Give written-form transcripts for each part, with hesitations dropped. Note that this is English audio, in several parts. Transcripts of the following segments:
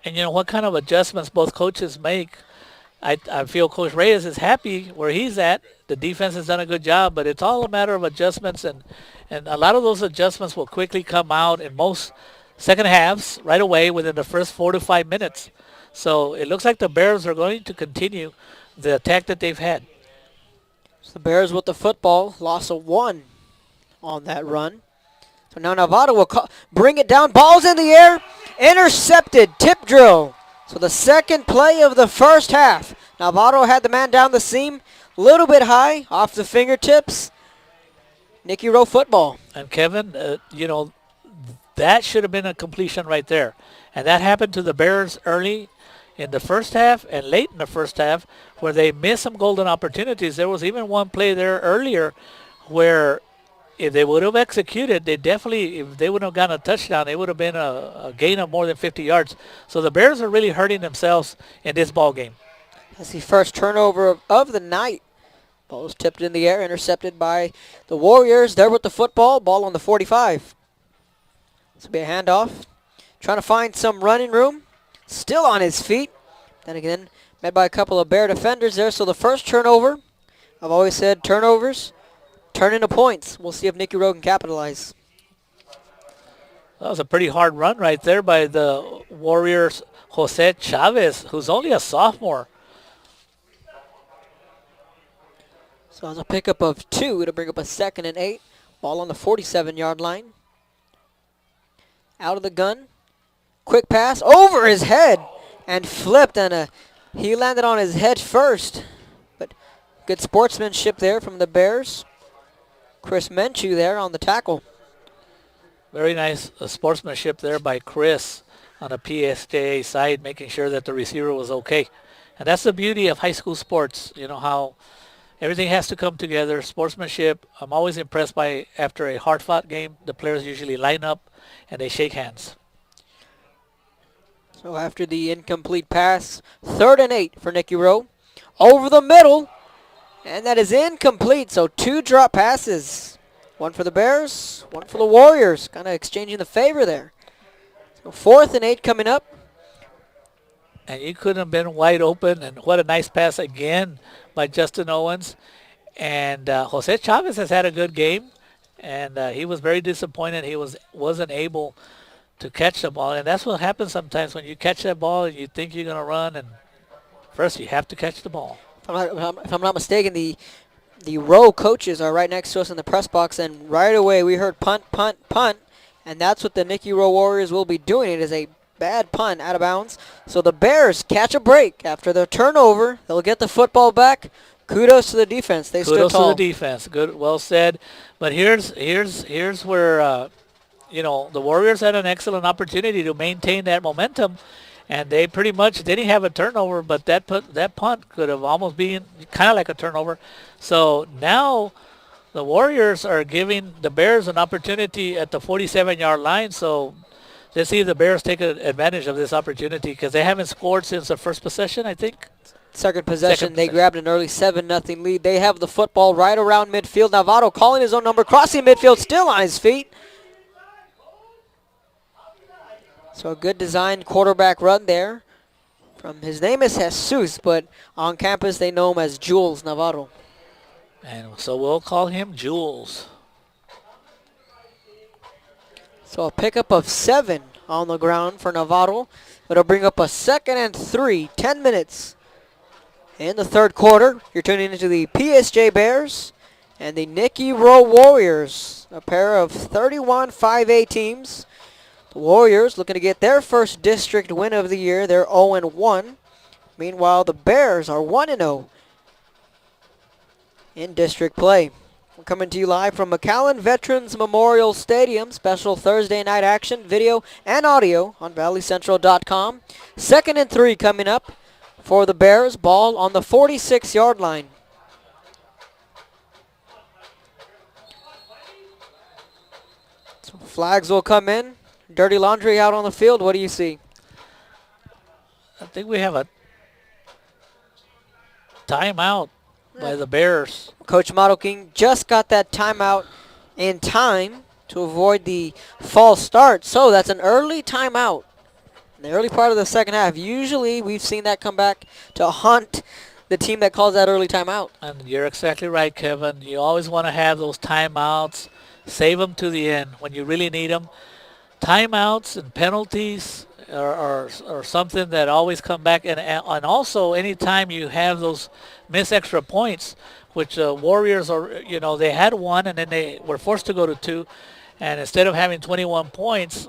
And you know what kind of adjustments both coaches make. I feel Coach Reyes is happy where he's at. The defense has done a good job, but it's all a matter of adjustments, and a lot of those adjustments will quickly come out in most second halves right away within the first 4 to 5 minutes. So it looks like the Bears are going to continue the attack that they've had. So the Bears with the football, loss of 1 on that run. So now Novato will bring it down. Ball's in the air. Intercepted. Tip drill. So the second play of the first half. Novato had the man down the seam. A little bit high. Off the fingertips. Nicky Rowe football. And Kevin, that should have been a completion right there. And that happened to the Bears early in the first half and late in the first half where they missed some golden opportunities. There was even one play there earlier where if they would have executed, if they would have gotten a touchdown, it would have been a gain of more than 50 yards. So the Bears are really hurting themselves in this ball game. That's the first turnover of the night. Ball was tipped in the air, intercepted by the Warriors. There with the football, ball on the 45. This will be a handoff. Trying to find some running room. Still on his feet. Then again, met by a couple of Bear defenders there. So the first turnover, I've always said turnovers turn into points. We'll see if Nicky Rowe can capitalize. That was a pretty hard run right there by the Warriors' Jose Chavez, who's only a sophomore. So it's a pickup of 2 to bring up a 2nd and 8. Ball on the 47-yard line. Out of the gun. Quick pass over his head and flipped, and he landed on his head first. But good sportsmanship there from the Bears. Chris Menchu there on the tackle. Very nice sportsmanship there by Chris on the PSJA side, making sure that the receiver was okay. And that's the beauty of high school sports. You know how everything has to come together. Sportsmanship, I'm always impressed by after a hard-fought game, the players usually line up and they shake hands. So after the incomplete pass, 3rd and 8 for Nicky Rowe. Over the middle, and that is incomplete. So 2 drop passes. 1 for the Bears, 1 for the Warriors. Kind of exchanging the favor there. So 4th and 8 coming up. And you couldn't have been wide open, and what a nice pass again by Justin Owens. And Jose Chavez has had a good game, and he was very disappointed he wasn't able to catch the ball. And that's what happens sometimes when you catch that ball and you think you're going to run, and first you have to catch the ball. If I'm not mistaken, the Rowe coaches are right next to us in the press box, and right away we heard punt, punt, punt, and that's what the Nicky Rowe Warriors will be doing. It is a bad punt out of bounds. So the Bears catch a break after their turnover. They'll get the football back. Kudos to the defense. They stood tall. Kudos to the defense. Good, well said. But here's where the Warriors had an excellent opportunity to maintain that momentum, and they pretty much didn't have a turnover, but that punt could have almost been kind of like a turnover. So now the Warriors are giving the Bears an opportunity at the 47-yard line. So let's see if the Bears take advantage of this opportunity because they haven't scored since the first possession, I think. Second possession, they grabbed an early 7-0 lead. They have the football right around midfield. Novato calling his own number, crossing midfield, still on his feet. So a good designed quarterback run there. His name is Jesus, but on campus they know him as Jules Novato. And so we'll call him Jules. So a pickup of 7 on the ground for Novato. It'll bring up a 2nd and 3, 10 minutes in the third quarter. You're tuning into the PSJ Bears and the Nicky Rowe Warriors, a pair of 31 5A teams. The Warriors looking to get their first district win of the year. They're 0-1. Meanwhile, the Bears are 1-0 in district play. We're coming to you live from McAllen Veterans Memorial Stadium. Special Thursday night action, video and audio on valleycentral.com. 2nd and 3 coming up for the Bears. Ball on the 46-yard line. So flags will come in. Dirty laundry out on the field. What do you see? I think we have a timeout by the Bears. Coach Model King just got that timeout in time to avoid the false start. So that's an early timeout in the early part of the second half. Usually we've seen that come back to haunt the team that calls that early timeout. And you're exactly right, Kevin. You always want to have those timeouts. Save them to the end when you really need them. Timeouts and penalties are something that always come back. And also, anytime you have those missed extra points, which Warriors are, they had one and then they were forced to go to two. And instead of having 21 points,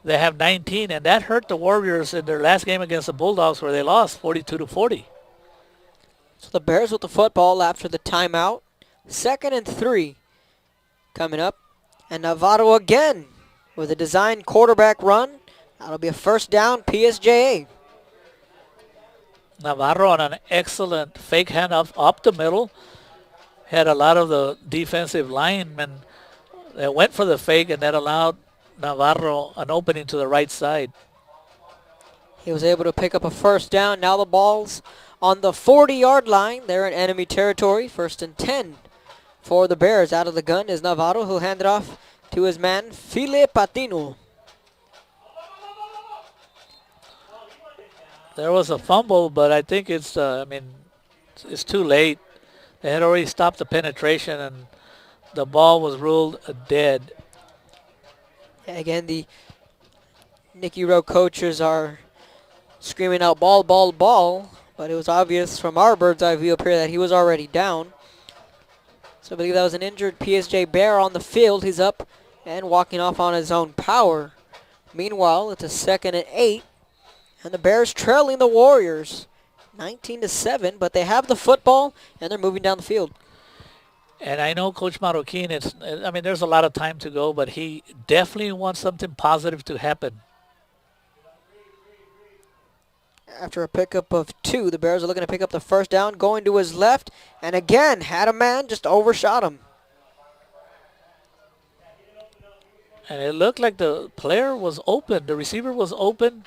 they have 19. And that hurt the Warriors in their last game against the Bulldogs where they lost 42-40. So the Bears with the football after the timeout. 2nd and 3 coming up. And Navarro again with a designed quarterback run. That'll be a first down, PSJA. Navarro on an excellent fake handoff up the middle. Had a lot of the defensive linemen that went for the fake, and that allowed Navarro an opening to the right side. He was able to pick up a first down. Now the ball's on the 40-yard line. They're in enemy territory. 1st and 10 for the Bears. Out of the gun is Navarro, who'll hand it off to his man, File Patino. There was a fumble, but I think it's too late. They had already stopped the penetration, and the ball was ruled dead. Again, the Nicky Rowe coaches are screaming out ball, ball, ball, but it was obvious from our bird's eye view up here that he was already down. So I believe that was an injured PSJ Bear on the field. He's up and walking off on his own power. Meanwhile, it's a 2nd and 8, and the Bears trailing the Warriors 19-7, but they have the football and they're moving down the field. And I know Coach Marroquin, there's a lot of time to go, but he definitely wants something positive to happen. After a pickup of 2, the Bears are looking to pick up the first down, going to his left, and again, had a man, just overshot him. And it looked like the player was open. The receiver was open,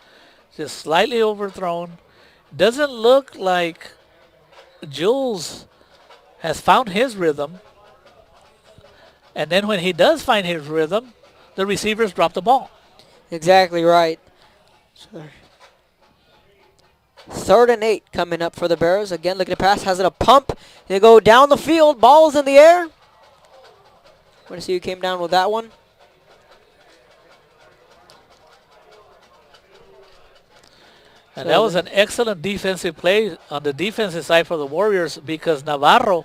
just slightly overthrown. Doesn't look like Jules has found his rhythm. And then when he does find his rhythm, the receivers drop the ball. Exactly right. So 3rd and 8 coming up for the Bears. Again, looking to pass, has it a pump. They go down the field, ball's in the air. Want to see who came down with that one. And that was an excellent defensive play on the defensive side for the Warriors because Navarro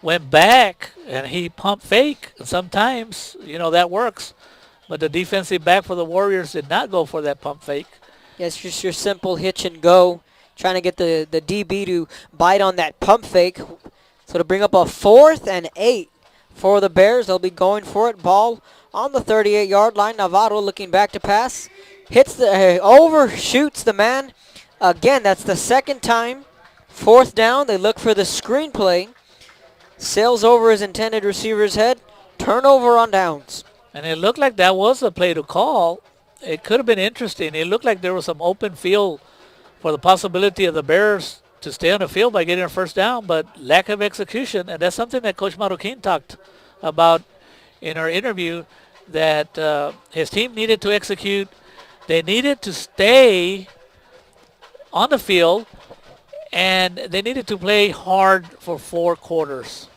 went back and he pumped fake. And sometimes, that works. But the defensive back for the Warriors did not go for that pump fake. Yes, just your simple hitch and go, trying to get the DB to bite on that pump fake. So to bring up a 4th and 8 for the Bears, they'll be going for it. Ball on the 38-yard line. Navarro looking back to pass. Hits overshoots the man. Again, that's the 2nd time. 4th down, they look for the screen play. Sails over his intended receiver's head. Turnover on downs. And it looked like that was a play to call. It could have been interesting. It looked like there was some open field for the possibility of the Bears to stay on the field by getting a first down, but lack of execution. And that's something that Coach Marroquin talked about in our interview, that his team needed to execute. They needed to stay on the field, and they needed to play hard for 4 quarters.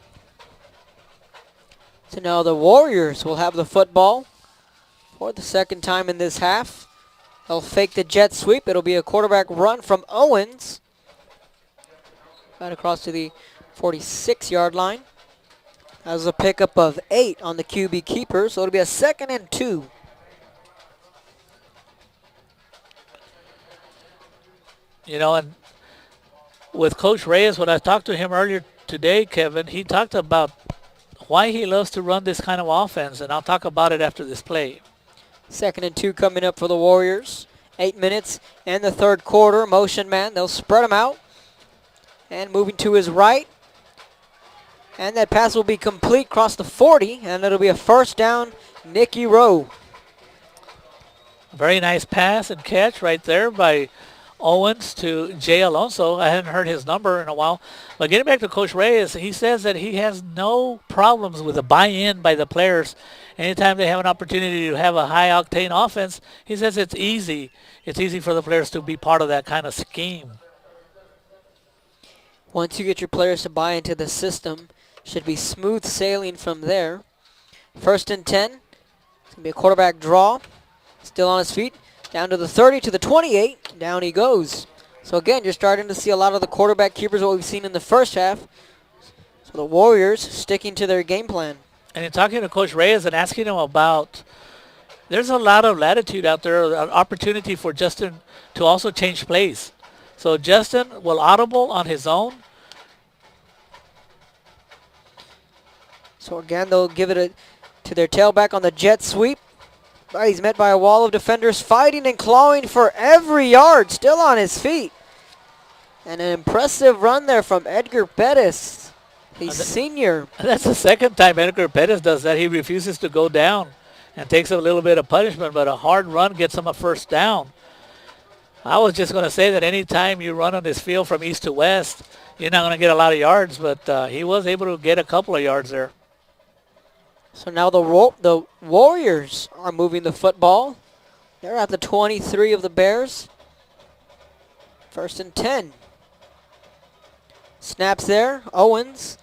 So now the Warriors will have the football for the 2nd time in this half. They'll fake the jet sweep. It'll be a quarterback run from Owens. Right across to the 46-yard line. That was a pickup of 8 on the QB keeper, so it'll be a 2nd and 2. And with Coach Reyes, when I talked to him earlier today, Kevin, he talked about why he loves to run this kind of offense, and I'll talk about it after this play. 2nd and 2 coming up for the Warriors. 8 minutes in the 3rd quarter. Motion man. They'll spread him out. And moving to his right. And that pass will be complete across the 40, and it'll be a first down, Nicky Rowe. Very nice pass and catch right there by Owens to Jay Alonso. I hadn't heard his number in a while. But getting back to Coach Reyes, he says that he has no problems with the buy-in by the players. Anytime they have an opportunity to have a high-octane offense, he says it's easy. It's easy for the players to be part of that kind of scheme. Once you get your players to buy into the system, should be smooth sailing from there. 1st and 10. It's going to be a quarterback draw. Still on his feet. Down to the 30, to the 28. Down he goes. So again, you're starting to see a lot of the quarterback keepers, what we've seen in the first half. So the Warriors sticking to their game plan. And in talking to Coach Reyes and asking him about, there's a lot of latitude out there, an opportunity for Justin to also change plays. So Justin will audible on his own. So again, they'll give it to their tailback on the jet sweep. But he's met by a wall of defenders fighting and clawing for every yard, still on his feet. And an impressive run there from Edgar Pettis, the senior. That's the second time Edgar Pettis does that. He refuses to go down and takes a little bit of punishment, but a hard run gets him a first down. I was just going to say that anytime you run on this field from east to west, you're not going to get a lot of yards, but he was able to get a couple of yards there. So now the Warriors are moving the football. They're at the 23 of the Bears. 1st and 10. Snaps there. Owens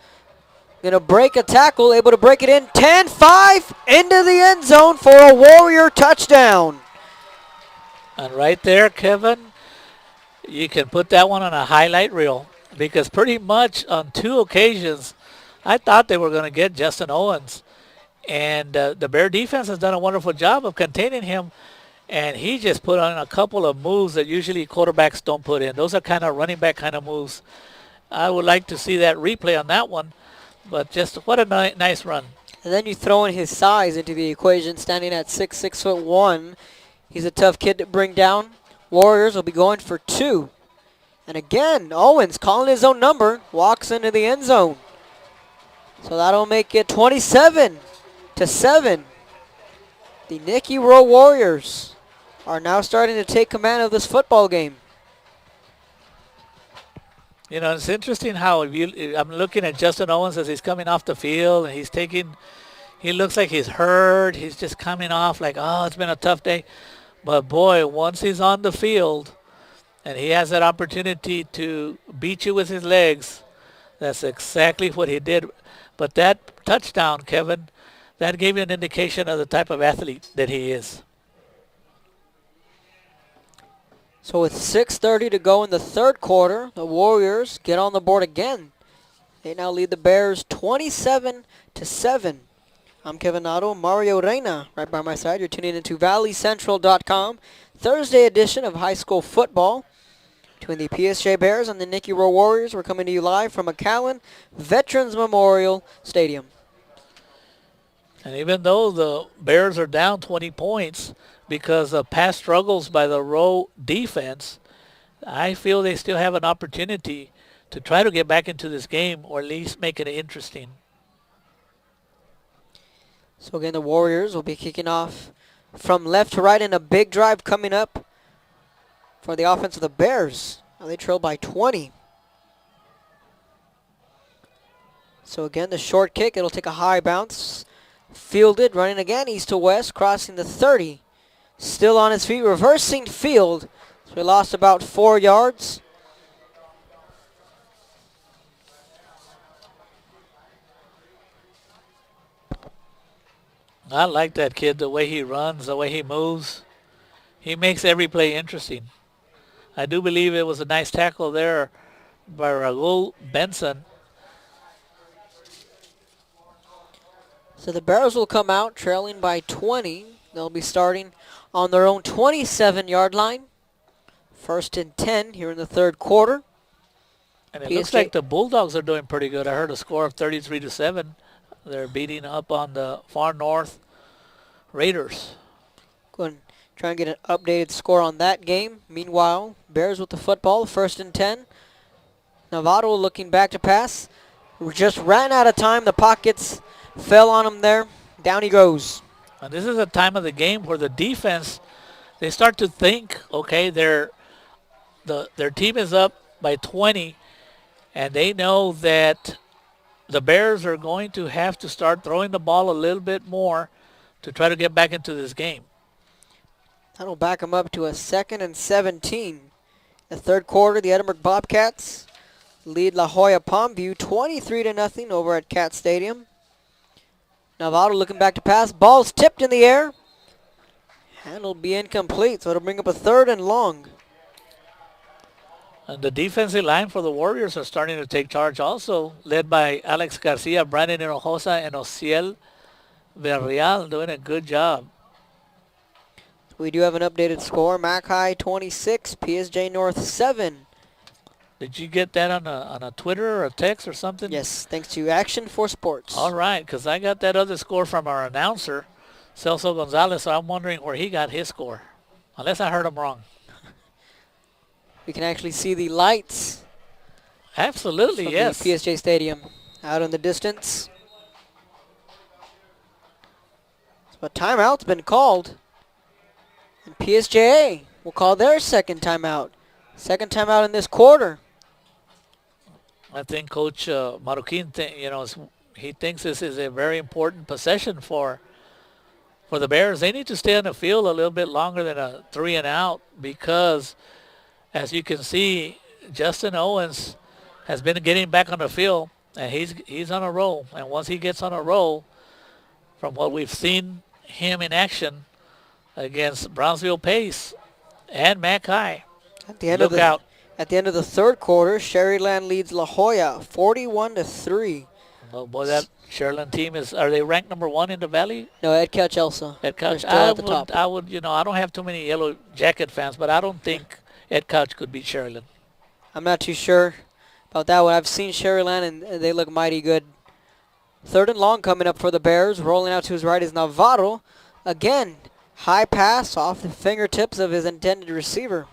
going to break a tackle, able to break it in. 10-5 into the end zone for a Warrior touchdown. And right there, Kevin, you can put that one on a highlight reel because pretty much on 2 occasions, I thought they were going to get Justin Owens. And the Bear defense has done a wonderful job of containing him. And he just put on a couple of moves that usually quarterbacks don't put in. Those are kind of running back kind of moves. I would like to see that replay on that one. But just what a nice run. And then you throw in his size into the equation, standing at 6'1". He's a tough kid to bring down. Warriors will be going for 2. And again, Owens calling his own number, walks into the end zone. So that'll make it 27-7. The Nicky Rowe Warriors are now starting to take command of this football game. You know, it's interesting how I'm looking at Justin Owens as he's coming off the field, and he looks like he's hurt. He's just coming off like, oh, it's been a tough day. But boy, once he's on the field and he has that opportunity to beat you with his legs, that's exactly what he did. But that touchdown, Kevin, that gave you an indication of the type of athlete that he is. So with 6:30 to go in the third quarter, the Warriors get on the board again. They now lead the Bears 27-7. I'm Kevin Otto, Mario Reina right by my side. You're tuning into ValleyCentral.com. Thursday edition of high school football between the PSJA Bears and the Nicky Rowe Warriors. We're coming to you live from McAllen Veterans Memorial Stadium. And even though the Bears are down 20 points because of past struggles by the Rowe defense, I feel they still have an opportunity to try to get back into this game or at least make it interesting. So again, the Warriors will be kicking off from left to right in a big drive coming up for the offense of the Bears. Now they trail by 20. So again, the short kick, it'll take a high bounce. Fielded, running again, east to west, crossing the 30. Still on his feet, reversing field. So he lost about 4 yards. I like that kid, the way he runs, the way he moves. He makes every play interesting. I do believe it was a nice tackle there by Raul Benson. So the Bears will come out trailing by 20. They'll be starting on their own 27-yard line. 1st and 10 here in the third quarter. And it looks like the Bulldogs are doing pretty good. I heard a score of 33-7. They're beating up on the far north Raiders. Go and try and get an updated score on that game. Meanwhile, Bears with the football, 1st and 10. Novato looking back to pass. Just ran out of time. The pockets fell on him there. Down he goes. And this is a time of the game where the defense, they start to think, okay, they're their team is up by 20, and they know that the Bears are going to have to start throwing the ball a little bit more to try to get back into this game. That'll back them up to a 2nd and 17. The third quarter, the Edinburgh Bobcats lead La Jolla Palmview 23-0 over at Cat Stadium. Navarro looking back to pass. Ball's tipped in the air. And it'll be incomplete, so it'll bring up a 3rd and long. And the defensive line for the Warriors are starting to take charge also, led by Alex Garcia, Brandon Hinojosa, and Ociel Villarreal doing a good job. We do have an updated score. Mac High 26, PSJ North 7. Did you get that on a Twitter or a text or something? Yes, thanks to Action for Sports. All right, because I got that other score from our announcer, Celso Gonzalez, so I'm wondering where he got his score, unless I heard him wrong. We can actually see the lights Absolutely, from yes. the PSJ Stadium out in the distance. So a timeout's been called. And PSJA will call their second timeout. Second timeout in this quarter. I think Coach Maruquin, he thinks this is a very important possession for the Bears. They need to stay on the field a little bit longer than a 3 and out because, as you can see, Justin Owens has been getting back on the field, and he's on a roll. And once he gets on a roll, from what we've seen him in action against Brownsville Pace and Mac High, At the end look out. At the end of the third quarter, Sherryland leads La Jolla 41-3. Oh boy, that Sherland team are they ranked number 1 in the Valley? No, Ed Couch Elsa. Ed Couch, They're still at the top. I would, I don't have too many Yellow Jacket fans, but I don't think Ed Couch could beat Sherland. I'm not too sure about that one. I've seen Sherryland, and they look mighty good. 3rd and long coming up for the Bears. Rolling out to his right is Navarro. Again, high pass off the fingertips of his intended receiver.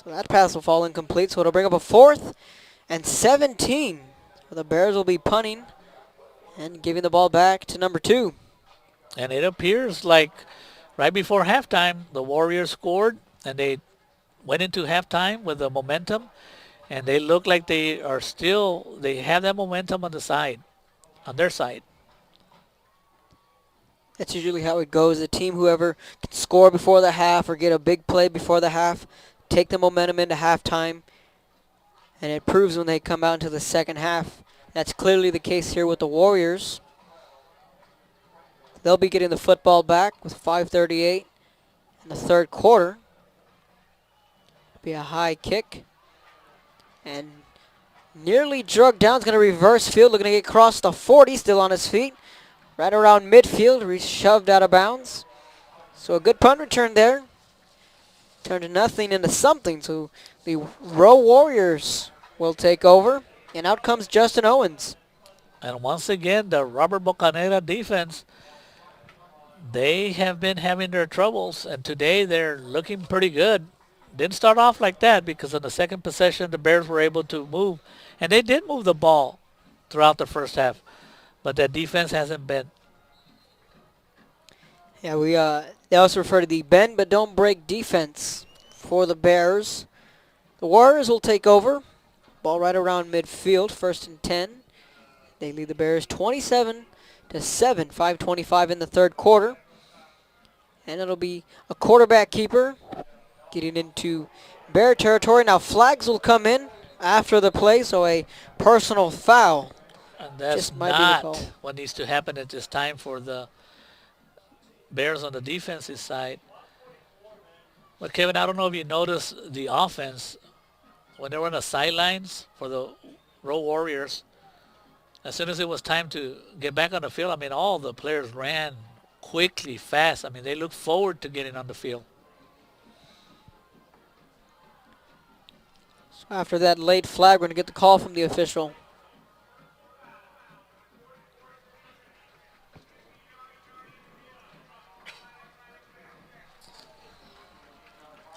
So that pass will fall incomplete, so it'll bring up a 4th and 17. The Bears will be punting and giving the ball back to number 2. And it appears like right before halftime, the Warriors scored, and they went into halftime with the momentum, and they look like they have that momentum on their side. That's usually how it goes. The team, whoever can score before the half or get a big play before the half, take the momentum into halftime, and it proves when they come out into the second half. That's clearly the case here with the Warriors. They'll be getting the football back with 5:38 in the third quarter. Be a high kick. And nearly drugged down. Is going to reverse field. Looking to get across the 40. Still on his feet. Right around midfield. Shoved out of bounds. So a good punt return there. Turned nothing into something. So the Rowe Warriors will take over. And out comes Justin Owens. And once again, the Robert Bocanera defense, they have been having their troubles, and today they're looking pretty good. Didn't start off like that because on the second possession, the Bears were able to move, and they did move the ball throughout the first half, but that defense hasn't been. Yeah, they also refer to the bend but don't break defense for the Bears. The Warriors will take over. Ball right around midfield, 1st and 10. They lead the Bears 27-7, 5:25 in the third quarter. And it'll be a quarterback keeper getting into Bear territory. Now flags will come in after the play, so a personal foul. And that's Just might be the not call. what needs to happen at this time for the Bears on the defensive side. But Kevin, I don't know if you noticed the offense when they were on the sidelines for the Rowe Warriors. As soon as it was time to get back on the field, all the players ran quickly, fast. They looked forward to getting on the field. So after that late flag, we're going to get the call from the official.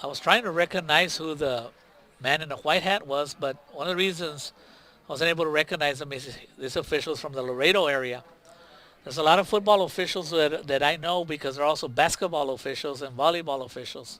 I was trying to recognize who the man in the white hat was, but one of the reasons I wasn't able to recognize him is this official's from the Laredo area. There's a lot of football officials that I know because they're also basketball officials and volleyball officials.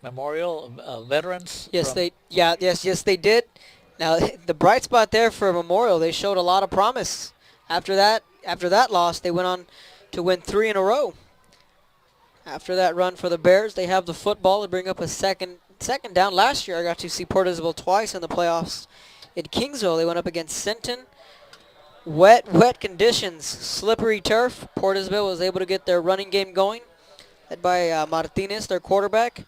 Memorial veterans. Yes, they did. Now the bright spot there for Memorial, they showed a lot of promise. After that loss, they went on to win 3 in a row. After that run for the Bears, they have the football to bring up a second down. Last year, I got to see Port Isabel twice in the playoffs. In Kingsville, they went up against Sinton. Wet conditions, slippery turf. Port Isabel was able to get their running game going, led by Martinez, their quarterback.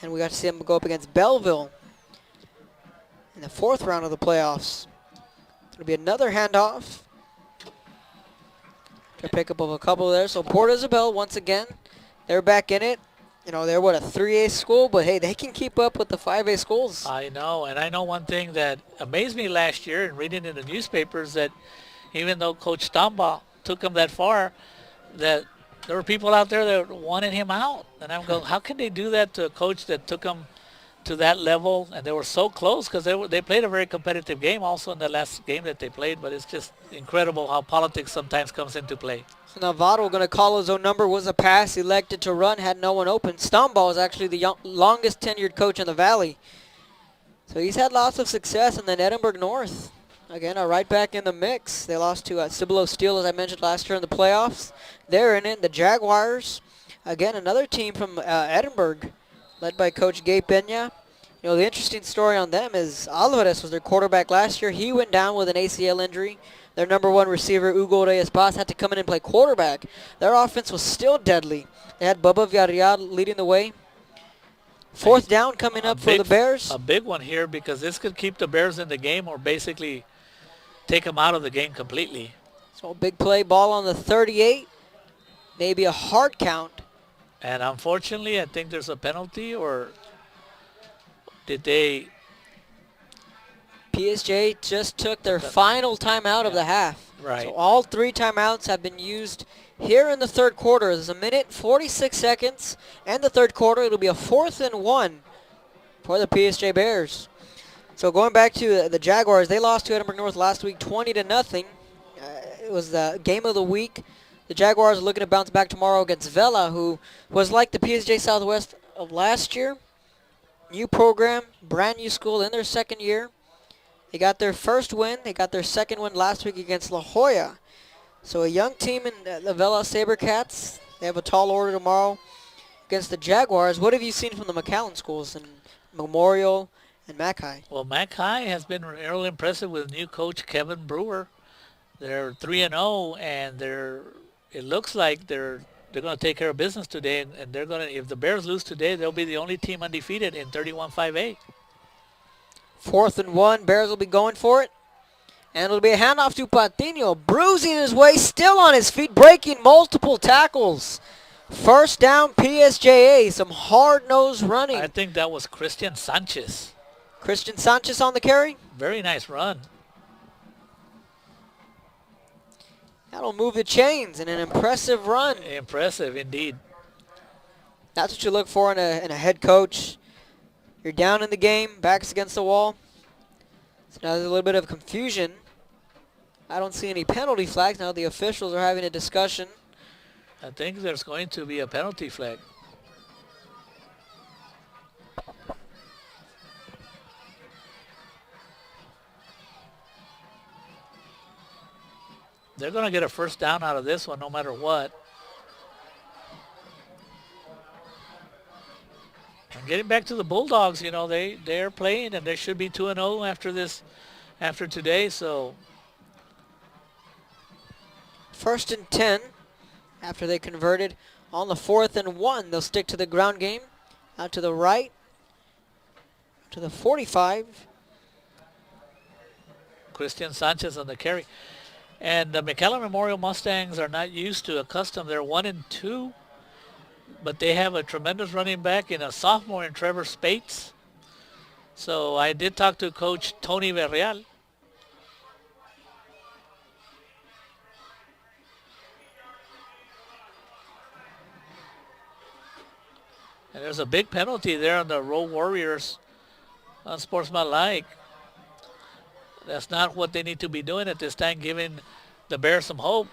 And we got to see them go up against Belleville in the 4th round of the playoffs. It'll be another handoff. To pick up of a couple there. So Port Isabel, once again, they're back in it. You know, they're a 3A school, but hey, they can keep up with the 5A schools. I know, and I know one thing that amazed me last year and reading in the newspapers that even though Coach Stamba took them that far, that there were people out there that wanted him out. And I'm going, how can they do that to a coach that took them to that level? And they were so close because they played a very competitive game also in the last game that they played. But it's just incredible how politics sometimes comes into play. So Navarro going to call his own number. Was a pass. Elected to run. Had no one open. Stomball is actually the longest tenured coach in the Valley. So he's had lots of success. And then Edinburgh North, again, are right back in the mix. They lost to Cibolo Steel, as I mentioned last year in the playoffs. They're in it. The Jaguars, again, another team from Edinburgh, led by Coach Gabe Pena. You know, the interesting story on them is Alvarez was their quarterback last year. He went down with an ACL injury. Their number 1 receiver, Hugo Reyes-Paz, had to come in and play quarterback. Their offense was still deadly. They had Bubba Villarreal leading the way. 4th down coming up for the Bears. A big one here because this could keep the Bears in the game or basically take them out of the game completely. So a big play, ball on the 38. Maybe a hard count. And unfortunately, I think there's a penalty, or did they? PSJA just took their final timeout of the half. Right. So all 3 timeouts have been used here in the 3rd quarter. There's a minute, 46 seconds, and the 3rd quarter. It'll be a 4th and 1 for the PSJ Bears. So going back to the Jaguars, they lost to Edinburgh North last week 20-0. It was the game of the week. The Jaguars are looking to bounce back tomorrow against Vela, who was like the PSJ Southwest of last year. New program, brand new school in their 2nd year. They got their first win. They got their 2nd win last week against La Jolla. So a young team in the Vela SaberCats. They have a tall order tomorrow against the Jaguars. What have you seen from the McAllen schools in Memorial and Mac High? Well, Mac High has been really impressive with new coach Kevin Brewer. They're 3-0, and it looks like they're going to take care of business today, and they're going to, if the Bears lose today, they'll be the only team undefeated in 31-5A. 4th and 1, Bears will be going for it. And it'll be a handoff to Patino, bruising his way, still on his feet, breaking multiple tackles. 1st down, PSJA, some hard-nosed running. I think that was Christian Sanchez. Christian Sanchez on the carry. Very nice run. That'll move the chains in an impressive run. Impressive indeed. That's what you look for in a head coach. You're down in the game, backs against the wall. So now there's a little bit of confusion. I don't see any penalty flags. Now the officials are having a discussion. I think there's going to be a penalty flag. They're going to get a 1st down out of this one no matter what. And getting back to the Bulldogs, you know, they're playing and they should be 2-0 after today, so. 1st and 10 after they converted on the 4th and 1. They'll stick to the ground game. Out to the right, to the 45. Christian Sanchez on the carry. And the McAllen Memorial Mustangs are not used to accustomed. They're 1-2, but they have a tremendous running back in a sophomore in Trevor Spates. So I did talk to Coach Tony Verreal. And there's a big penalty there on the Rowe Warriors, unsportsmanlike. That's not what they need to be doing at this time, giving the Bears some hope.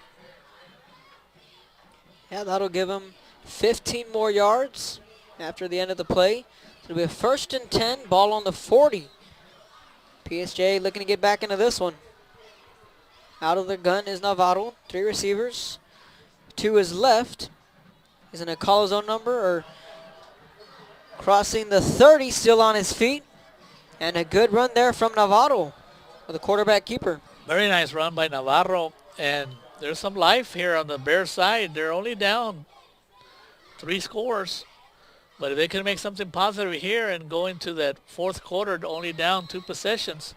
Yeah, that'll give them 15 more yards. after the end of the play. It'll be a 1st and 10, ball on the 40. PSJ looking to get back into this one. Out of the gun is Navarro. 3 receivers. 2 is left. He's going to call his own number or crossing the 30, still on his feet. And a good run there from Navarro, the quarterback keeper. Very nice run by Navarro. And there's some life here on the Bears side. They're only down 3 scores. But if they can make something positive here and go into that fourth quarter only down 2 possessions,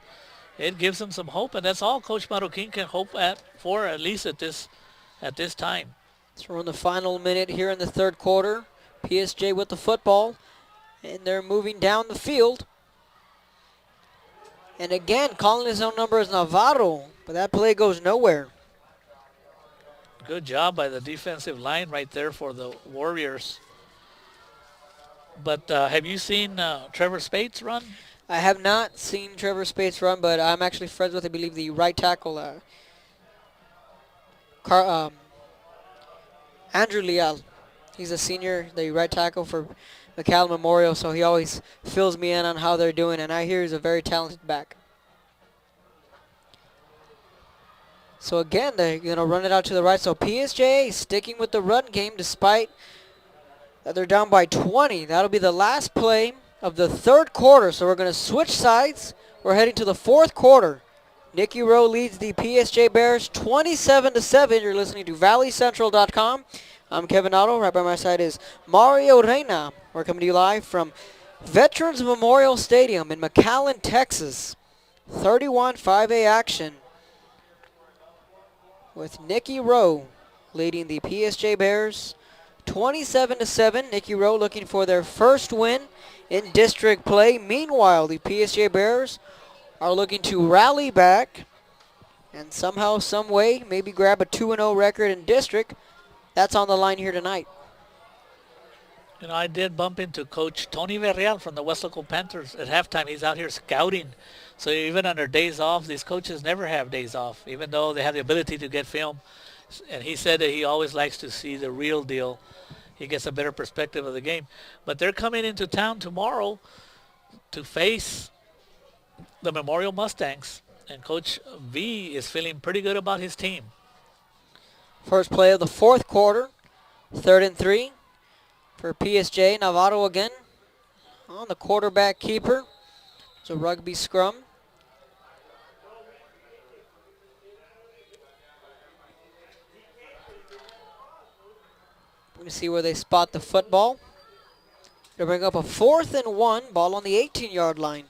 it gives them some hope. And that's all Coach Marroquin can hope for, at least at this time. So we're in the final minute here in the third quarter. PSJ with the football. And they're moving down the field. And again, calling his own number is Navarro. But that play goes nowhere. Good job by the defensive line right there for the Warriors. But have you seen Trevor Spates run? I have not seen Trevor Spates run, but I'm actually friends with, I believe, the right tackle, Andrew Leal. He's a senior, the right tackle for McAllen Memorial, so he always fills me in on how they're doing, and I hear he's a very talented back. So again, they're going to run it out to the right. So PSJA sticking with the run game despite that they're down by 20. That'll be the last play of the third quarter. So we're going to switch sides. We're heading to the fourth quarter. Nicky Rowe leads the PSJ Bears 27-7. You're listening to ValleyCentral.com. I'm Kevin Otto. Right by my side is Mario Reina. We're coming to you live from Veterans Memorial Stadium in McAllen, Texas. 31-5A action with Nicky Rowe leading the PSJ Bears 27-7. Nicky Rowe looking for their first win in district play. Meanwhile, the PSJ Bears are looking to rally back and somehow, some way, maybe grab a 2-0 record in district. That's on the line here tonight. You know, I did bump into Coach Tony Villarreal from the West Local Panthers at halftime. He's out here scouting. So even on their days off, these coaches never have days off, even though they have the ability to get film. And he said that he always likes to see the real deal. He gets a better perspective of the game. But they're coming into town tomorrow to face the Memorial Mustangs. And Coach V is feeling pretty good about his team. First play of the fourth quarter, 3rd and 3 for PSJ. Navarro again on the quarterback keeper. It's a rugby scrum. We're going to see where they spot the football. They'll bring up a 4th and 1, ball on the 18-yard line.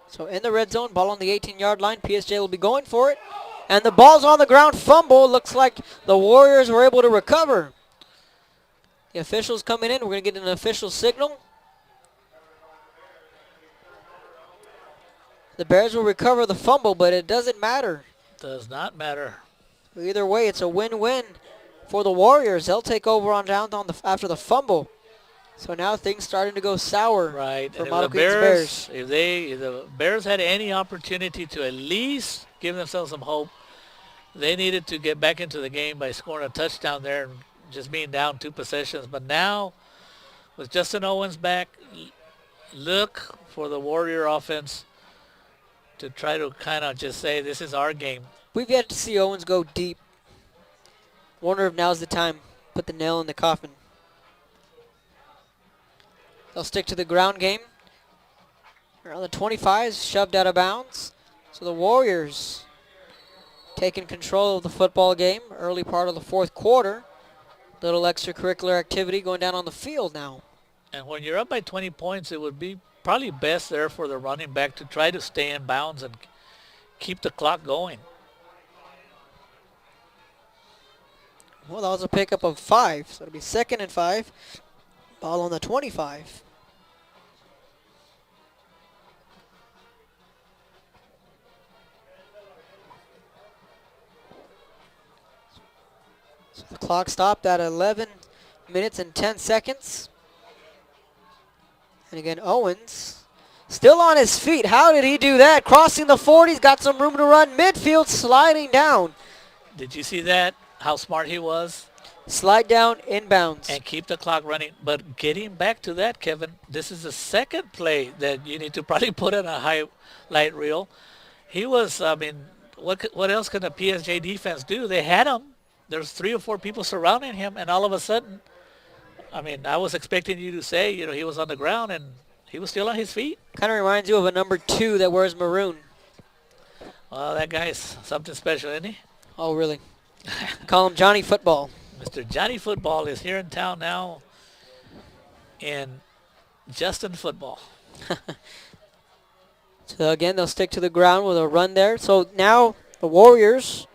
So in the red zone, ball on the 18-yard line. PSJ will be going for it. And the ball's on the ground, fumble. Looks like the Warriors were able to recover. The officials coming in. We're going to get an official signal. The Bears will recover the fumble, but it doesn't matter. Does not matter. Either way, it's a win-win for the Warriors. They'll take over on down after the fumble. So now things starting to go sour right. for And Marroquin's Bears. If the Bears had any opportunity to at least give themselves some hope, they needed to get back into the game by scoring a touchdown there and just being down 2 possessions. But now, with Justin Owens back, look for the Warrior offense to try to kind of just say, this is our game. We've yet to see Owens go deep. Wonder if now's the time. Put the nail in the coffin. They'll stick to the ground game. Around the 25, shoved out of bounds. So the Warriors taking control of the football game. Early part of the fourth quarter. Little extracurricular activity going down on the field now. And when you're up by 20 points, it would be probably best there for the running back to try to stay in bounds and keep the clock going. Well, that was a pickup of 5. So it'll be 2nd and 5. Ball on the 25. So the clock stopped at 11 minutes and 10 seconds. And again, Owens Still on his feet. How did he do that? Crossing the 40. He's got some room to run. Midfield sliding down. Did you see that? How smart he was? Slide down, inbounds. And keep the clock running. But getting back to that, Kevin, this is the second play that you need to probably put in a highlight reel. He was, I mean, what else can the PSJ defense do? They had him. There's 3 or 4 people surrounding him, and all of a sudden, I mean, I was expecting you to say, you know, he was on the ground, and he was still on his feet. Kind of reminds you of a number 2 that wears maroon. Well, that guy's something special, isn't he? Oh, really? Call him Johnny Football. Mr. Johnny Football is here in town now in Justin Football. So again, they'll stick to the ground with a run there. So now the Warriors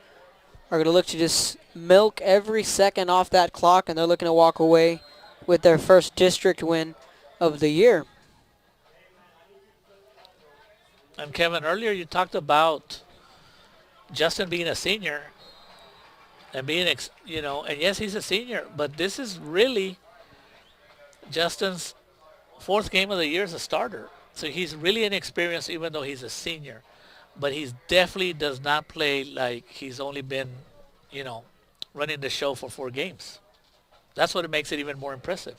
are going to look to just milk every second off that clock, and they're looking to walk away with their first district win of the year. And Kevin, earlier you talked about Justin being a senior and being, and yes, he's a senior, but this is really Justin's 4th game of the year as a starter. So he's really inexperienced even though he's a senior. But he definitely does not play like he's only been, running the show for 4 games. That's what makes it even more impressive.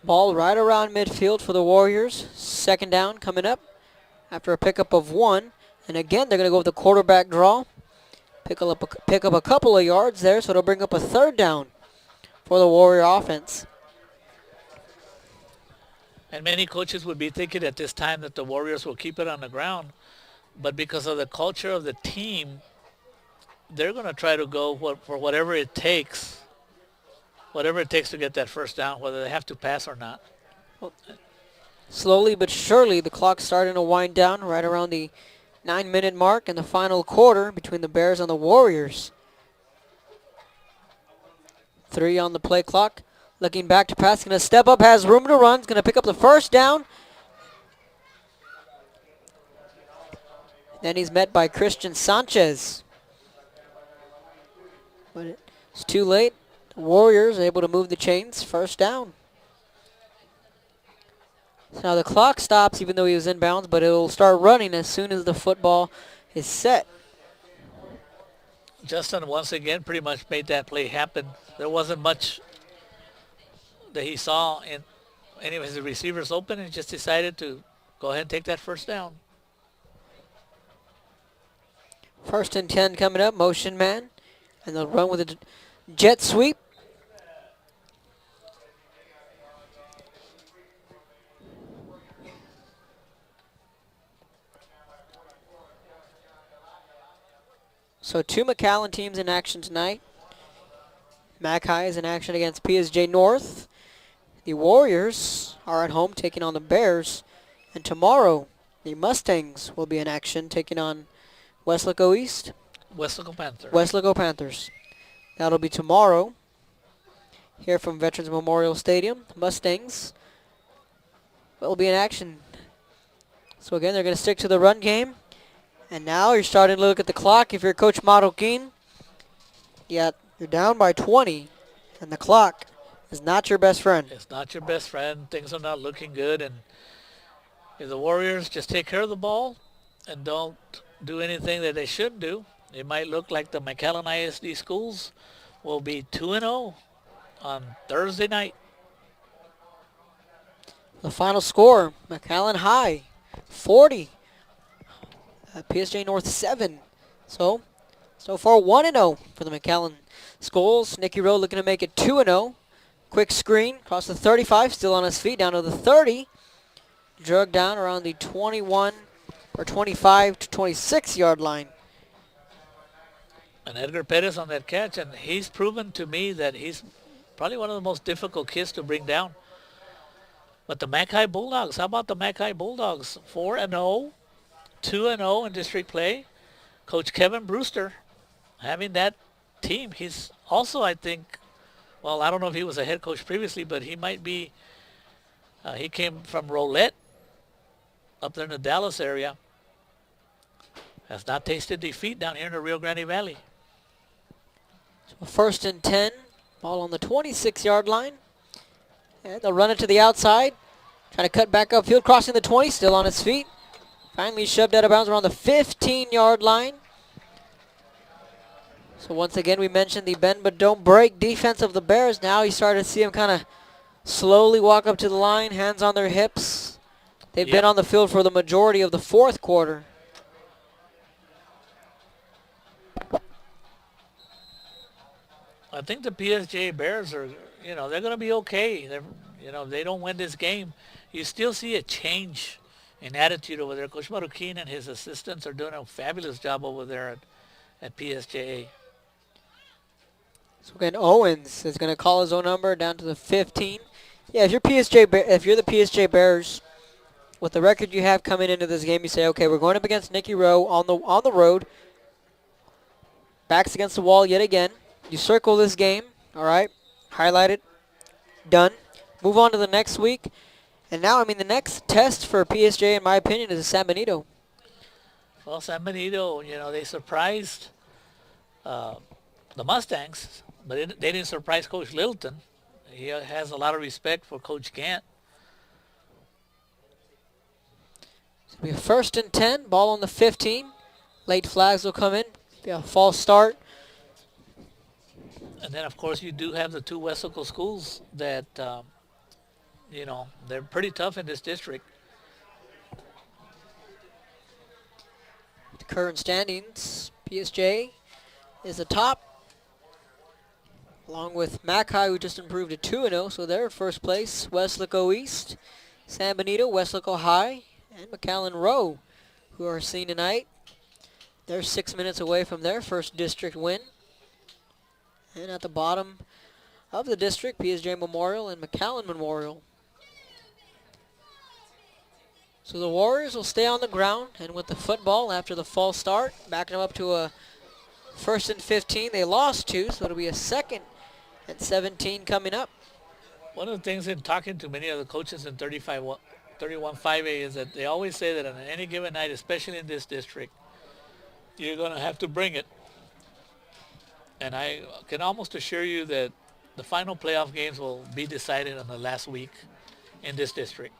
Ball right around midfield for the Warriors. 2nd down coming up after a pickup of 1. And again, they're going to go with the quarterback draw. Pick up a couple of yards there, so it'll bring up a 3rd down for the Warrior offense. And many coaches would be thinking at this time that the Warriors will keep it on the ground. But because of the culture of the team, they're going to try to go for whatever it takes to get that 1st down, whether they have to pass or not. Well, slowly but surely, the clock's starting to wind down right around the 9-minute mark in the final quarter between the Bears and the Warriors. 3 on the play clock. Looking back to pass, going to step up, has room to run, going to pick up the 1st down. Then he's met by Christian Sanchez. But it's too late. The Warriors are able to move the chains. 1st down. So now the clock stops even though he was inbounds, but it will start running as soon as the football is set. Justin once again pretty much made that play happen. There wasn't much that he saw in any of his receivers open, and just decided to go ahead and take that 1st down. 1st and 10 coming up, motion man. And they'll run with a jet sweep. So 2 McAllen teams in action tonight. Mac High is in action against PSJ North. The Warriors are at home taking on the Bears. And tomorrow, the Mustangs will be in action taking on Westlaco East. Westlaco Panthers. That'll be tomorrow here from Veterans Memorial Stadium. Mustangs will be in action. So again, they're going to stick to the run game. And now you're starting to look at the clock. If you're Coach Marroquin, you're down by 20, and the clock is not your best friend. It's not your best friend. Things are not looking good, and if the Warriors just take care of the ball and don't do anything that they shouldn't do, it might look like the McAllen ISD schools will be 2-0 on Thursday night. The final score, McAllen High, 40. PSJ North 7. So far 1-0 for the McAllen schools. Nicky Rowe looking to make it 2-0. Quick screen across the 35, still on his feet, down to the 30. Drug down around the 21 or 25 to 26 yard line. And Edgar Perez on that catch, and he's proven to me that he's probably one of the most difficult kids to bring down. But the Mackay Bulldogs, how about the Mackay Bulldogs? 4-0, 2-0 in district play. Coach Kevin Brewster having that team. He's also, I think, well, I don't know if he was a head coach previously, but he might be, he came from Rolette up there in the Dallas area. Has not tasted defeat down here in the Rio Grande Valley. So 1st and 10, ball on the 26 yard line. And they'll run it to the outside. Trying to cut back upfield, crossing the 20, still on his feet. Finally shoved out of bounds around the 15-yard line. So once again, we mentioned the bend but don't break defense of the Bears. Now you started to see them kind of slowly walk up to the line, hands on their hips. They've been on the field for the majority of the fourth quarter. I think the PSJA Bears are, they're going to be okay. They don't win this game. You still see a change in attitude over there. Coach Marroquin and his assistants are doing a fabulous job over there at PSJA. So again, Owens is going to call his own number down to the 15. Yeah, if you're the PSJ Bears, with the record you have coming into this game, you say, okay, we're going up against Nicky Rowe on the road. Backs against the wall yet again. You circle this game, all right, highlight it, done. Move on to the next week. And now, the next test for PSJ, in my opinion, is San Benito. Well, San Benito, they surprised the Mustangs, but they didn't surprise Coach Littleton. He has a lot of respect for Coach Gant. It'll be a 1st and 10, ball on the 15. Late flags will come in. Be a false start. And then, of course, you do have the two Wesco schools that, they're pretty tough in this district. The current standings, PSJ is the top, along with Mackay, who just improved to 2-0, so they're in first place. Wesco East, San Benito, Wesco High, and McAllen Rowe, who are seen tonight. They're 6 minutes away from their first district win. And at the bottom of the district, PSJ Memorial and McAllen Memorial. So the Warriors will stay on the ground, and with the football after the false start, backing them up to a 1st and 15. They lost 2, so it'll be a 2nd and 17 coming up. One of the things in talking to many of the coaches in 31-5A is that they always say that on any given night, especially in this district, you're going to have to bring it. And I can almost assure you that the final playoff games will be decided on the last week in this district.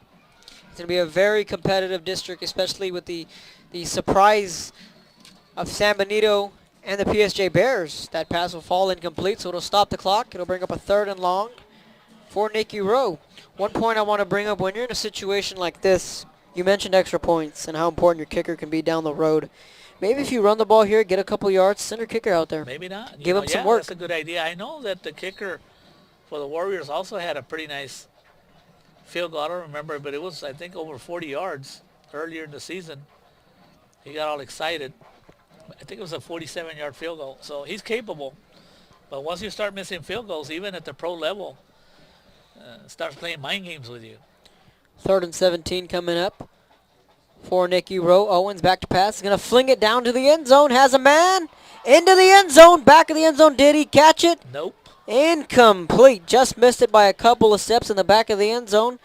It's going to be a very competitive district, especially with the surprise of San Benito and the PSJ Bears. That pass will fall incomplete, so it'll stop the clock. It'll bring up a 3rd and long for Nicky Rowe. One point I want to bring up, when you're in a situation like this, you mentioned extra points and how important your kicker can be down the road. Maybe if you run the ball here, get a couple yards, send your kicker out there. Maybe not. Give him some work. That's a good idea. I know that the kicker for the Warriors also had a pretty nice field goal. I don't remember, but it was, I think, over 40 yards earlier in the season. He got all excited. I think it was a 47-yard field goal. So he's capable. But once you start missing field goals, even at the pro level, start playing mind games with you. 3rd and 17 coming up for Nicky Rowe. Owens back to pass. He's going to fling it down to the end zone. Has a man. Into the end zone. Back of the end zone. Did he catch it? Nope. Incomplete. Just missed it by a couple of steps in the back of the end zone.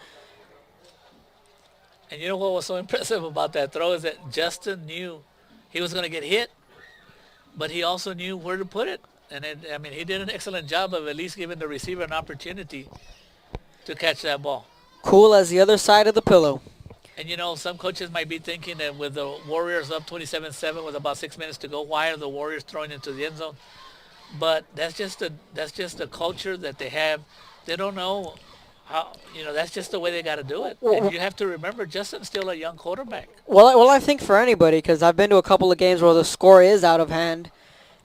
And you know what was so impressive about that throw is that Justin knew he was going to get hit, but he also knew where to put it. And he did an excellent job of at least giving the receiver an opportunity to catch that ball. Cool as the other side of the pillow. And, some coaches might be thinking that with the Warriors up 27-7 with about 6 minutes to go, why are the Warriors throwing into the end zone? But that's just a culture that they have. They don't know how, that's just the way they got to do it. And you have to remember, Justin's still a young quarterback. Well, I think for anybody, because I've been to a couple of games where the score is out of hand,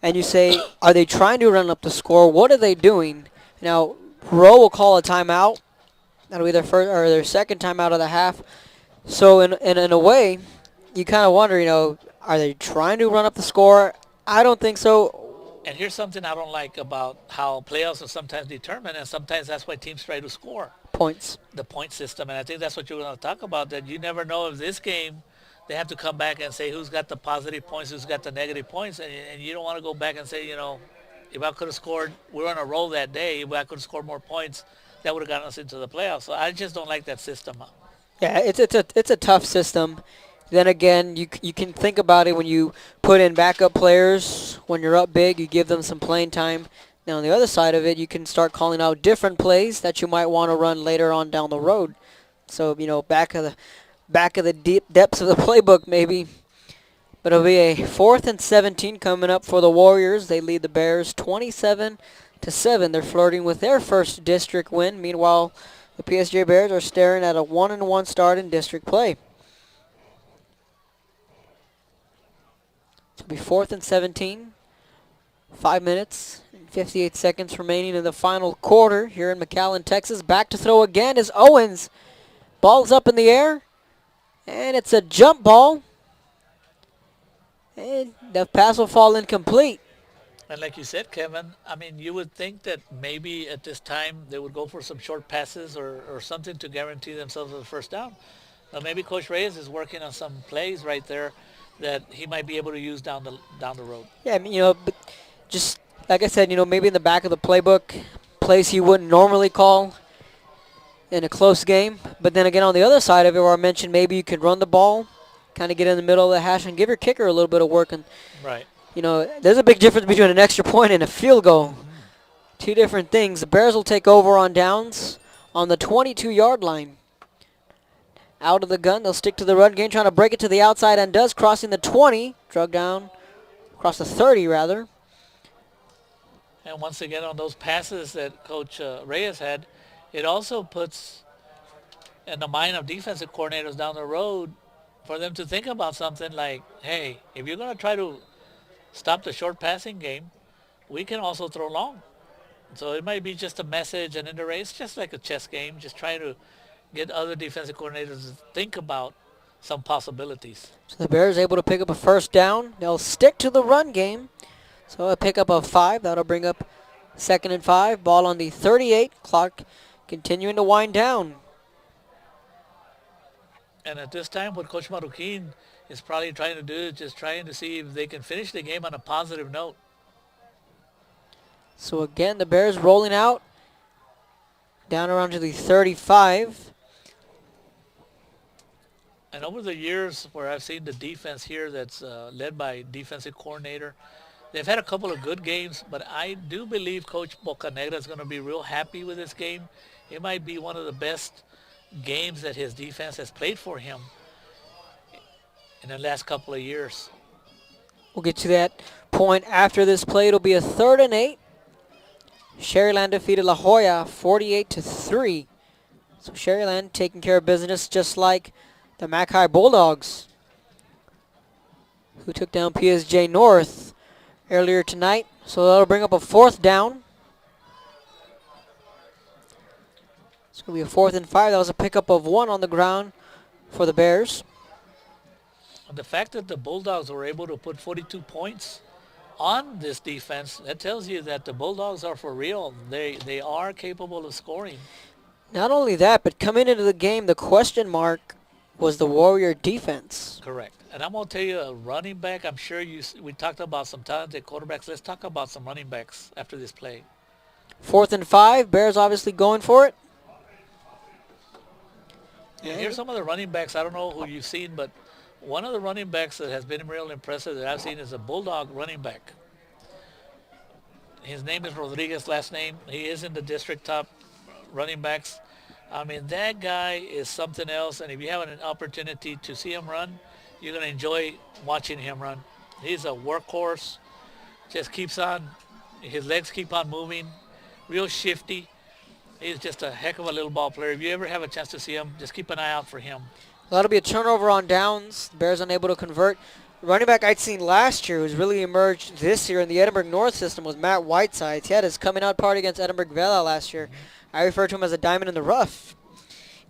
and you say, are they trying to run up the score? What are they doing? Now, Rowe will call a timeout. That'll be their first or their second timeout of the half. So in a way, you kind of wonder, are they trying to run up the score? I don't think so. And here's something I don't like about how playoffs are sometimes determined, and sometimes that's why teams try to score. Points. The point system, and I think that's what you're going to talk about, that you never know if this game they have to come back and say who's got the positive points, who's got the negative points, and you don't want to go back and say, if I could have scored, we're on a roll that day, if I could have scored more points, that would have gotten us into the playoffs. So I just don't like that system. Yeah, it's a tough system. Then again, you can think about it when you put in backup players. When you're up big, you give them some playing time. Now on the other side of it, you can start calling out different plays that you might want to run later on down the road. So back of the deep depths of the playbook maybe. But it'll be a 4th and 17 coming up for the Warriors. They lead the Bears 27-7. They're flirting with their first district win. Meanwhile, the PSJ Bears are staring at a 1-1 start in district play. It'll be 4th and 17. 5 minutes and 58 seconds remaining in the final quarter here in McAllen, Texas. Back to throw again is Owens. Ball's up in the air, and it's a jump ball. And the pass will fall incomplete. And like you said, Kevin, I mean, you would think that maybe at this time they would go for some short passes or something to guarantee themselves a first down. Maybe Coach Reyes is working on some plays right there that he might be able to use down the road. Yeah, I mean, but just like I said, maybe in the back of the playbook, plays he wouldn't normally call in a close game. But then again, on the other side of it, where I mentioned maybe you could run the ball, kind of get in the middle of the hash and give your kicker a little bit of work. And right. There's a big difference between an extra point and a field goal. Two different things. The Bears will take over on downs on the 22-yard line. Out of the gun, they'll stick to the run game, trying to break it to the outside, and does, crossing the 20, drug down, across the 30 rather. And once again, on those passes that Coach Reyes had, it also puts in the mind of defensive coordinators down the road for them to think about something like, hey, if you're going to try to stop the short passing game, we can also throw long. So it might be just a message, and in the race, just like a chess game, just trying to get other defensive coordinators to think about some possibilities. So the Bears able to pick up a first down. They'll stick to the run game. So a pickup of 5. That'll bring up 2nd and 5. Ball on the 38. Clock continuing to wind down. And at this time, what Coach Marroquin is probably trying to do is just trying to see if they can finish the game on a positive note. So again, the Bears rolling out down around to the 35. And over the years where I've seen the defense here that's led by defensive coordinator, they've had a couple of good games, but I do believe Coach Bocanegra is going to be real happy with this game. It might be one of the best games that his defense has played for him in the last couple of years. We'll get to that point after this play. It'll be a 3rd and 8. Sherryland defeated La Jolla 48-3. So Sherryland taking care of business just like the Mac High Bulldogs, who took down PSJ North earlier tonight. So that'll bring up a 4th down. It's going to be a 4th and 5. That was a pickup of 1 on the ground for the Bears. The fact that the Bulldogs were able to put 42 points on this defense, that tells you that the Bulldogs are for real. They are capable of scoring. Not only that, but coming into the game, the question mark was the Warrior defense. Correct. And I'm going to tell you, a running back, I'm sure we talked about some talented quarterbacks. Let's talk about some running backs after this play. 4th and 5. Bears obviously going for it. And here's some of the running backs. I don't know who you've seen, but one of the running backs that has been real impressive that I've seen is a Bulldog running back. His name is Rodriguez, last name. He is in the district top running backs. I mean, that guy is something else, and if you have an opportunity to see him run, you're going to enjoy watching him run. He's a workhorse, just keeps on, his legs keep on moving, real shifty. He's just a heck of a little ball player. If you ever have a chance to see him, just keep an eye out for him. That'll be a turnover on downs. The Bears unable to convert. The running back I'd seen last year, who's really emerged this year in the Edinburgh North system, was Matt Whitesides. He had his coming out party against Edinburgh Vela last year. I refer to him as a diamond in the rough.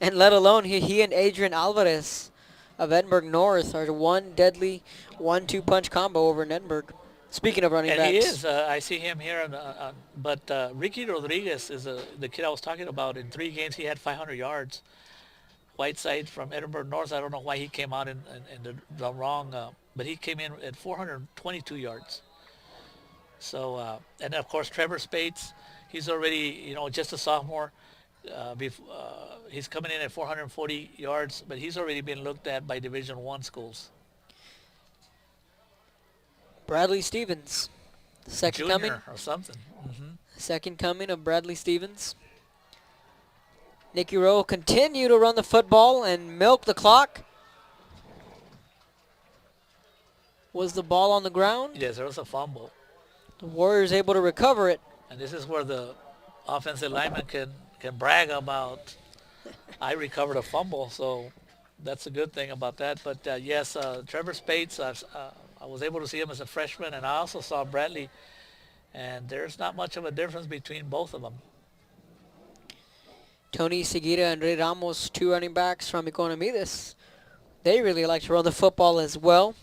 And let alone he and Adrian Alvarez of Edinburgh North are one deadly 1-2 punch combo over in Edinburgh. Speaking of running backs. And he is. I see him here. But Ricky Rodriguez is the kid I was talking about. In 3 games, he had 500 yards. Whiteside from Edinburgh North, I don't know why he came out in the wrong, but he came in at 422 yards. So, and of course, Trevor Spates, he's already, just a sophomore. He's coming in at 440 yards, but he's already been looked at by Division I schools. Bradley Stevens, the second Junior coming. or something. Mm-hmm. Second coming of Bradley Stevens. Nicky Rowe continue to run the football and milk the clock. Was the ball on the ground? Yes, there was a fumble. The Warriors able to recover it. And this is where the offensive lineman can brag about, I recovered a fumble, so that's a good thing about that. But yes, Trevor Spates, I was able to see him as a freshman, and I also saw Bradley, and there's not much of a difference between both of them. Tony Seguida and Ray Ramos, 2 running backs from Economides. They really like to run the football as well.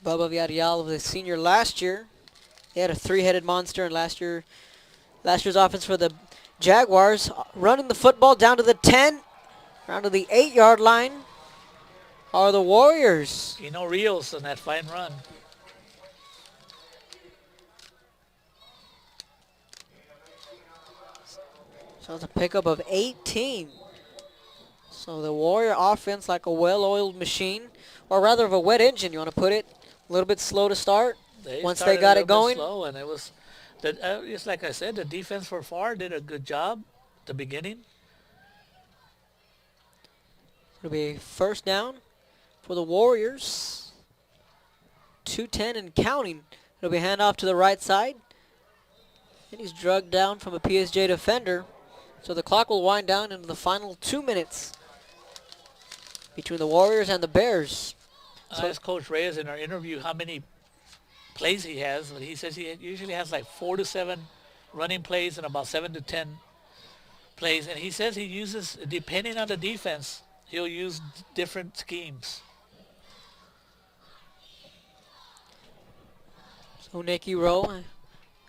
Bubba Villarreal was a senior last year. They had a 3-headed monster in last year's offense for the Jaguars. Running the football down to the 10, around to the 8-yard line are the Warriors. Rios on that fine run. So it's a pickup of 18. So the Warrior offense like a well-oiled machine, or rather of a wet engine, you want to put it. A little bit slow to start. Once they got it going. Slow, and it was, just like I said, the defense for FAR did a good job at the beginning. It'll be first down for the Warriors. 2:10 and counting. It'll be handoff to the right side. And he's drugged down from a PSJ defender. So the clock will wind down into the final 2 minutes between the Warriors and the Bears. I asked Coach Reyes in our interview how many plays he has, but he says he usually has like 4 to 7 running plays and about 7 to 10 plays. And he says he uses, depending on the defense, he'll use different schemes. So Nicky Rowe,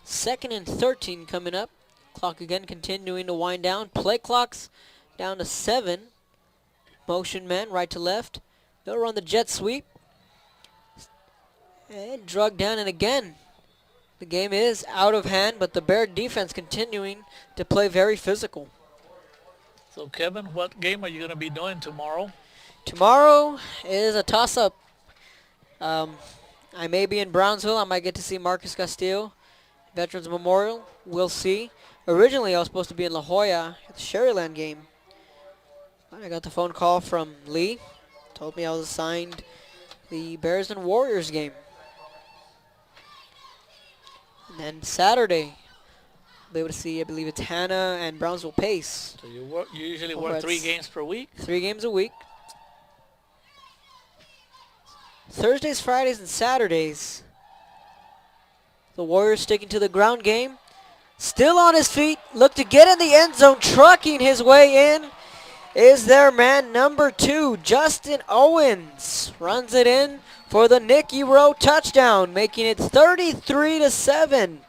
2nd and 13 coming up. Clock again continuing to wind down. Play clock's down to 7. Motion man right to left. They'll run the jet sweep. And drug down, and again, the game is out of hand, but the Bear defense continuing to play very physical. So Kevin, what game are you going to be doing tomorrow? Tomorrow is a toss-up. I may be in Brownsville. I might get to see Marcus Castillo, Veterans Memorial. We'll see. Originally, I was supposed to be in La Jolla at the Sherryland game. But I got the phone call from Lee. Told me I was assigned the Bears and Warriors game. And then Saturday, I'll be able to see, I believe it's Hannah and Brownsville Pace. So you usually work 3 games per week? 3 games a week. Thursdays, Fridays, and Saturdays, the Warriors sticking to the ground game. Still on his feet, look to get in the end zone, trucking his way in is their man number 2, Justin Owens. Runs it in for the Nicky Rowe touchdown, making it 33-7. And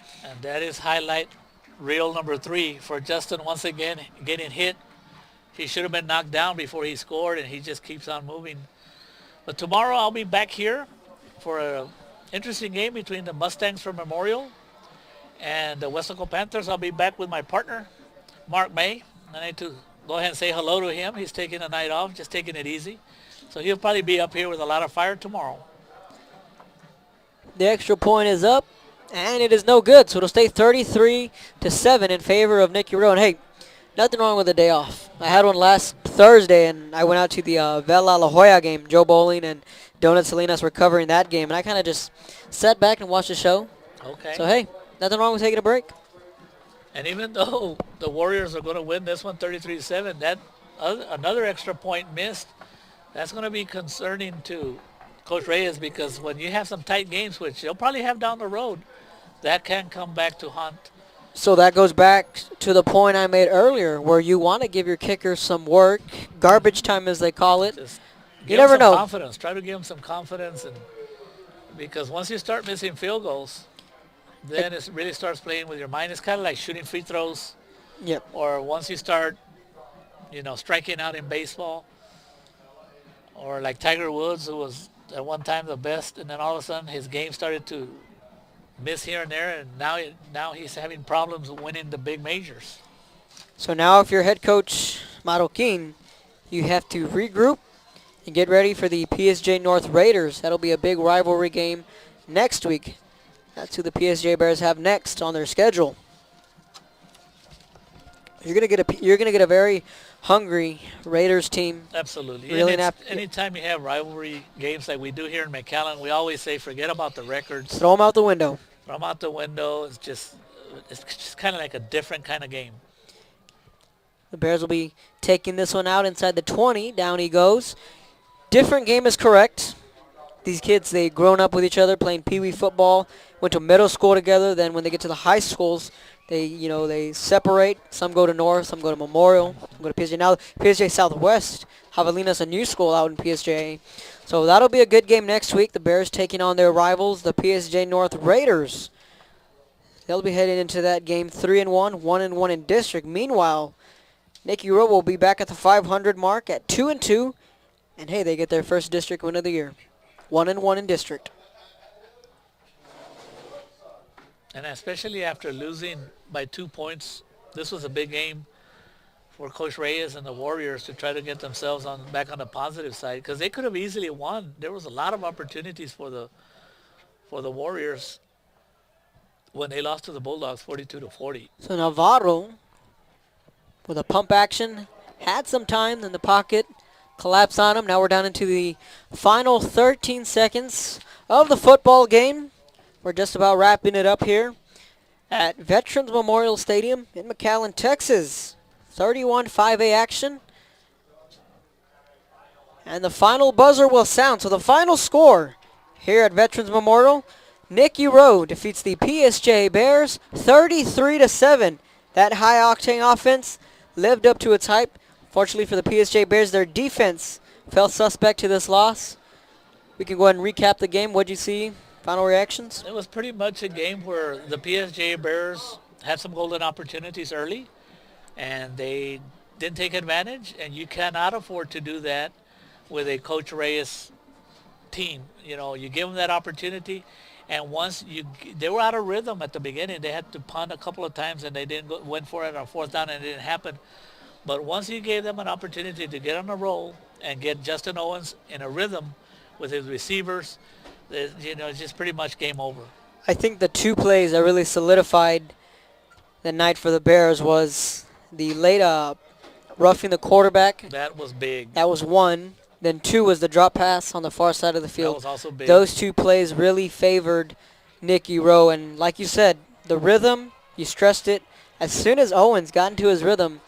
that is highlight reel number 3 for Justin once again getting hit. He should have been knocked down before he scored, and he just keeps on moving. But tomorrow I'll be back here for an interesting game between the Mustangs from Memorial and the Westlaco Panthers. I'll be back with my partner, Mark May. I need to go ahead and say hello to him. He's taking a night off, just taking it easy. So he'll probably be up here with a lot of fire tomorrow. The extra point is up, and it is no good. So it'll stay 33-7 in favor of Nicky Rowe. And hey, nothing wrong with a day off. I had one last Thursday, and I went out to the Vela La Jolla game. Joe Bowling and Donut Salinas were covering that game, and I kind of just sat back and watched the show. Okay. So hey, nothing wrong with taking a break. And even though the Warriors are going to win this one 33-7, that another extra point missed, that's going to be concerning to Coach Reyes, because when you have some tight games, which you'll probably have down the road, that can come back to haunt. So that goes back to the point I made earlier, where you want to give your kickers some work, garbage time as they call it. Just You never know. Confidence. Try to give them some confidence, and because once you start missing field goals, then it really starts playing with your mind. It's kind of like shooting free throws. Yep. Or once you start, striking out in baseball. Or like Tiger Woods, who was at one time the best, and then all of a sudden his game started to miss here and there, and now he's having problems winning the big majors. So now if you're head coach Marroquin, you have to regroup and get ready for the PSJ North Raiders. That'll be a big rivalry game next week. That's who the PSJ Bears have next on their schedule. You're gonna get a very hungry Raiders team. Absolutely. Really And not anytime you have rivalry games like we do here in McAllen, we always say forget about the records. throw them out the window. Throw them out the window. It's just kind of like a different kind of game. The Bears will be taking this one out inside the 20. Down he goes. Different game is correct. These kids, they grown up with each other playing pee-wee football, went to middle school together. Then when they get to the high schools, they separate. Some go to North, some go to Memorial, some go to PSJA. Now PSJA Southwest, Javelinas, a new school out in PSJA. So that'll be a good game next week. The Bears taking on their rivals, the PSJ North Raiders. They'll be heading into that game 3-1, 1-1 in district. Meanwhile, Nicky Rowe will be back at the 500 mark at 2-2. And hey, they get their first district win of the year. 1-1 in district. And especially after losing by 2 points, this was a big game for Coach Reyes and the Warriors to try to get themselves back on the positive side, because they could have easily won. There was a lot of opportunities for the Warriors when they lost to the Bulldogs 42-40. So Navarro, with a pump action, had some time in the pocket, collapsed on him. Now we're down into the final 13 seconds of the football game. We're just about wrapping it up here at Veterans Memorial Stadium in McAllen, Texas. 31-5A action. And the final buzzer will sound. So the final score here at Veterans Memorial, Nicky Rowe defeats the PSJA Bears 33-7. That high-octane offense lived up to its hype. Fortunately for the PSJA Bears, their defense fell suspect to this loss. We can go ahead and recap the game. What'd you see? Final reactions? It was pretty much a game where the PSJA Bears had some golden opportunities early, and they didn't take advantage, and you cannot afford to do that with a Coach Reyes team. You give them that opportunity, and they were out of rhythm at the beginning. They had to punt a couple of times, and they went for it on fourth down, and it didn't happen. But once you gave them an opportunity to get on a roll and get Justin Owens in a rhythm with his receivers, it's just pretty much game over. I think the two plays that really solidified the night for the Bears was the late roughing the quarterback. That was big. That was one. Then two was the drop pass on the far side of the field. That was also big. Those two plays really favored Nicky Rowe. And like you said, the rhythm, you stressed it. As soon as Owens got into his rhythm,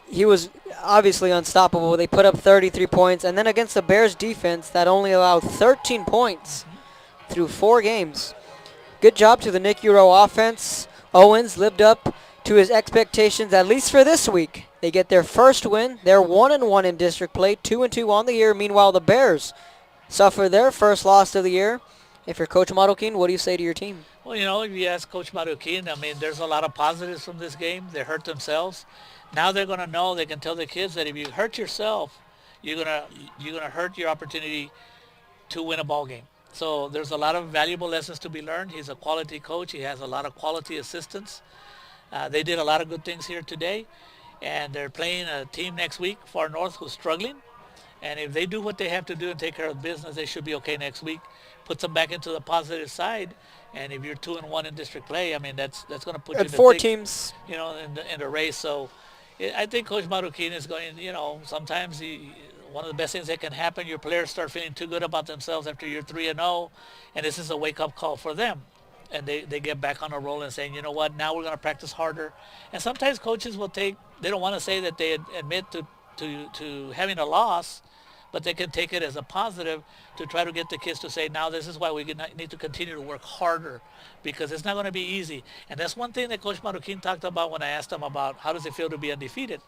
he was obviously unstoppable. They put up 33 points. And then against the Bears defense that only allowed 13 points through 4 games. Good job to the Nicky Rowe offense. Owens lived up to his expectations, at least for this week. They get their first win. They're 1-1 in district play, 2-2 on the year. Meanwhile, the Bears suffer their first loss of the year. If you're Coach Marroquin, what do you say to your team? Well, if you ask Coach Marroquin, there's a lot of positives from this game. They hurt themselves. Now they're going to know, they can tell the kids that if you hurt yourself, you're gonna hurt your opportunity to win a ball game. So there's a lot of valuable lessons to be learned. He's a quality coach. He has a lot of quality assistants. They did a lot of good things here today, and they're playing a team next week, Far North, who's struggling. And if they do what they have to do and take care of business, they should be okay next week. Puts them back into the positive side. And if you're 2-1 in district play, that's going to put you in the 4 teams, in the race. So I think Coach Marroquin is going. Sometimes one of the best things that can happen, your players start feeling too good about themselves after you're 3-0, and this is a wake-up call for them. And they get back on a roll and saying, you know what, now we're going to practice harder. And sometimes coaches they don't want to say that they admit to having a loss, but they can take it as a positive to try to get the kids to say, now this is why we need to continue to work harder, because it's not going to be easy. And that's one thing that Coach Marroquin talked about when I asked him about how does it feel to be undefeated.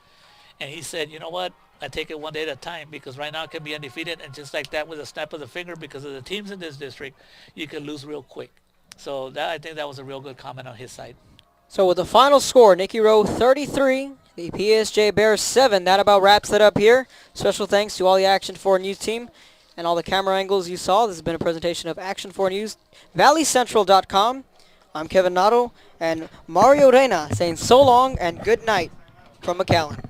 And he said, you know what, I take it one day at a time, because right now it can be undefeated, and just like that, with a snap of the finger, because of the teams in this district, you can lose real quick. So I think that was a real good comment on his side. So with the final score, Nicky Rowe 33, the PSJ Bears 7. That about wraps it up here. Special thanks to all the Action 4 News team and all the camera angles you saw. This has been a presentation of Action 4 News, ValleyCentral.com. I'm Kevin Nato and Mario Reyna saying so long and good night from McAllen.